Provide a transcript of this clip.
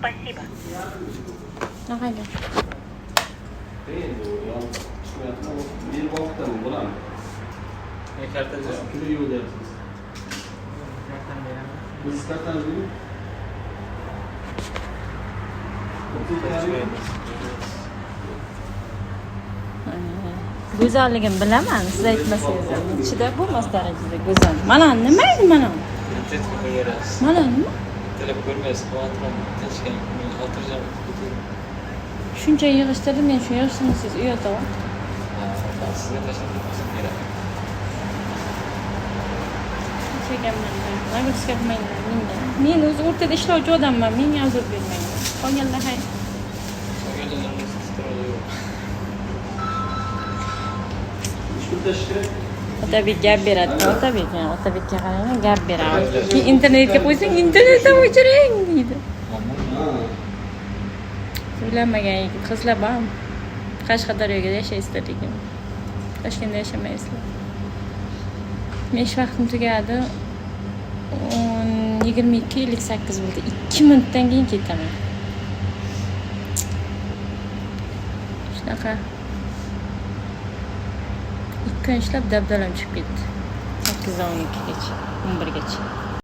Спасибо. Naqaydi? Endi u tushmayapti. Berib olibdi bo'ladi. Kartacha. Kira yo'q deyapsiz. Kartani beraman. Siz kartangizni Go'zalligini bilaman, siz aytmasangiz ham. Ichida bo'lmas darajada go'zal. Mana nima edi mana? Tetga qo'yarasiz. Mana nima? Tilib ko'rmaysiz, quvvatron tinchgan, xotirjam. Shuncha yig'ishtirdi, men shu yoshimsiz uyataman. Sizga tashlab ketmasam kerak. Chekanman. Nagirishga qilmanglar menga. Men o'zi o'rtada ishlovchi odamman, menga azor bermanglar. Qolganlar hay. Otabek gap beradi. Otabekka qarang, gap beradi. Keyin internetga qo'ysang, internetdan o'chiring deydi. Uylanmagan yigit, qizlar bor. Qashqadaryoda yashaysizlar lekin. Toshkentda yashamaysizlar. Men ish vaqtim tugadi. 22:58 bo'ldi. 2 minutdan keyin ketaman. Shunaqa. 2 kun ishlab dabdalam chiqib ketdi. 8 dan 12gacha, 11gacha.